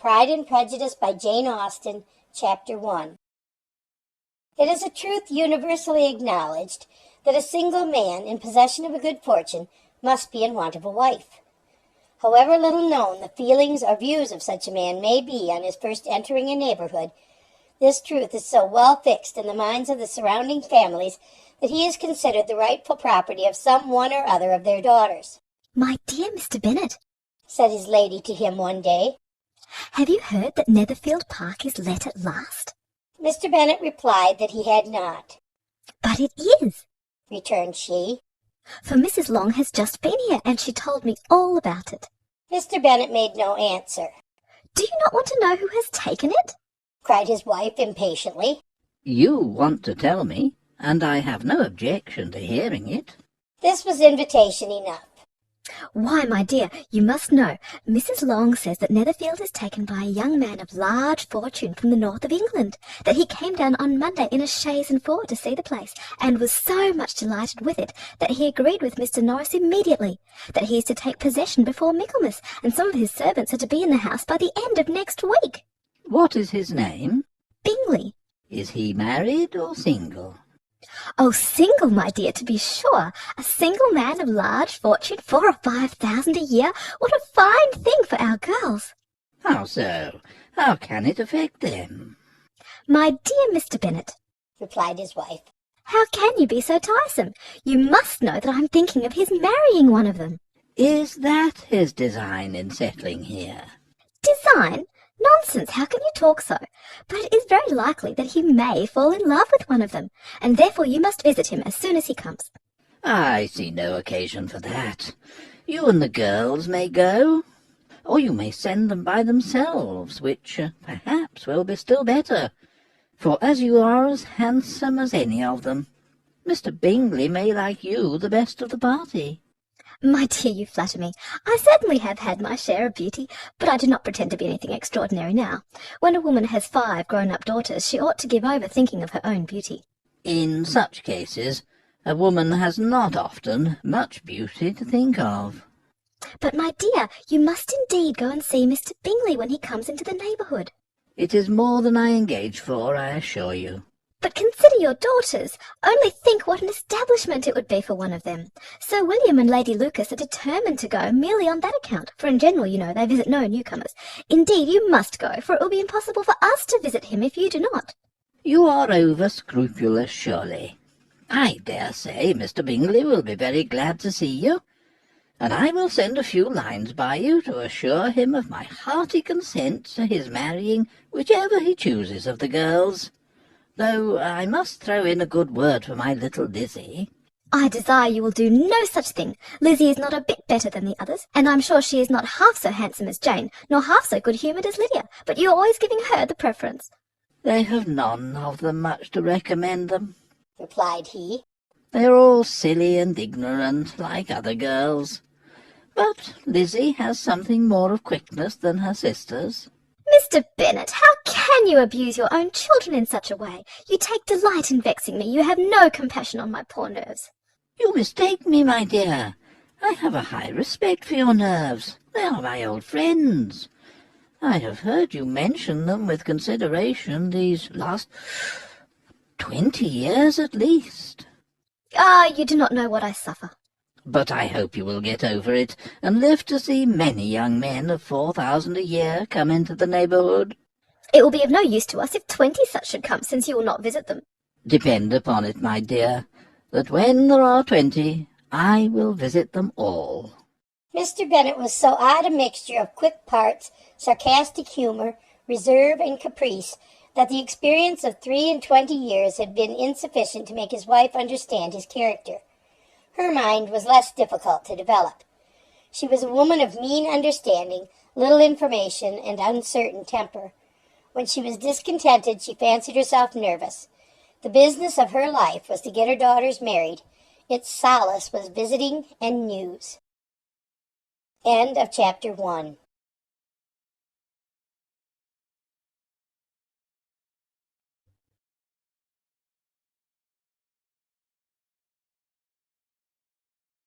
Pride and Prejudice by Jane Austen, Chapter 1. It is a truth universally acknowledged that a single man in possession of a good fortune must be in want of a wife. However little known the feelings or views of such a man may be on his first entering a neighborhood, this truth is so well fixed in the minds of the surrounding families that he is considered the rightful property of some one or other of their daughters. "My dear Mr. Bennet," said his lady to him one day, "have you heard that Netherfield Park is let at last?" Mr. Bennet replied that he had not. "But it is," returned she, "for Mrs. Long has just been here, and she told me all about it." Mr. Bennet made no answer. "Do you not want to know who has taken it?" cried his wife impatiently. "You want to tell me, and I have no objection to hearing it." This was invitation enough. "Why, my dear, you must know. Mrs. Long says that Netherfield is taken by a young man of large fortune from the north of England, that he came down on Monday in a chaise and four to see the place, and was so much delighted with it that he agreed with Mr. Norris immediately, that he is to take possession before Michaelmas, and some of his servants are to be in the house by the end of next week." "What is his name?" "Bingley." "Is he married or single?" "Oh, single, my dear, to be sure. A single man of large fortune, 4,000 or 5,000 a year. What a fine thing for our girls!" "How so? How can it affect them?" "My dear Mr. Bennet," replied his wife, "how can you be so tiresome? You must know that I'm thinking of his marrying one of them." "Is that his design in settling here?" "Design? Nonsense, how can you talk so? But it is very likely that he may fall in love with one of them, and therefore you must visit him as soon as he comes." "I see no occasion for that. You and the girls may go, or you may send them by themselves, which perhaps will be still better, for as you are as handsome as any of them, Mr. Bingley may like you the best of the party." "My dear, you flatter me. I certainly have had my share of beauty, but I do not pretend to be anything extraordinary now. When a woman has 5 grown-up daughters, she ought to give over thinking of her own beauty." "In such cases, a woman has not often much beauty to think of." "But, my dear, you must indeed go and see Mr. Bingley when he comes into the neighbourhood." "It is more than I engage for, I assure you." "But consider your daughters. Only think what an establishment it would be for one of them. Sir William and Lady Lucas are determined to go merely on that account, for in general, you know, they visit no newcomers. Indeed, you must go, for it will be impossible for us to visit him if you do not." "You are over-scrupulous, surely. I dare say Mr. Bingley will be very glad to see you, and I will send a few lines by you to assure him of my hearty consent to his marrying whichever he chooses of the girls. Though I must throw in a good word for my little Lizzie." "I desire you will do no such thing. Lizzie is not a bit better than the others, and I'm sure she is not half so handsome as Jane, nor half so good-humoured as Lydia, but you are always giving her the preference." "They have none of them much to recommend them," replied he. "They are all silly and ignorant, like other girls. But Lizzie has something more of quickness than her sisters." "Mr. Bennet, how can you abuse your own children in such a way? You take delight in vexing me. You have no compassion on my poor nerves." "You mistake me, my dear. I have a high respect for your nerves. They are my old friends. I have heard you mention them with consideration these last 20 years at least." "Ah, you do not know what I suffer." "But I hope you will get over it, and live to see many young men of 4,000 a year come into the neighbourhood." "It will be of no use to us if 20 such should come, since you will not visit them." "Depend upon it, my dear, that when there are 20, I will visit them all." Mr. Bennet was so odd a mixture of quick parts, sarcastic humour, reserve, and caprice, that the experience of 23 years had been insufficient to make his wife understand his character. Her mind was less difficult to develop. She was a woman of mean understanding, little information, and uncertain temper. When she was discontented, she fancied herself nervous. The business of her life was to get her daughters married. Its solace was visiting and news. End of Chapter 1.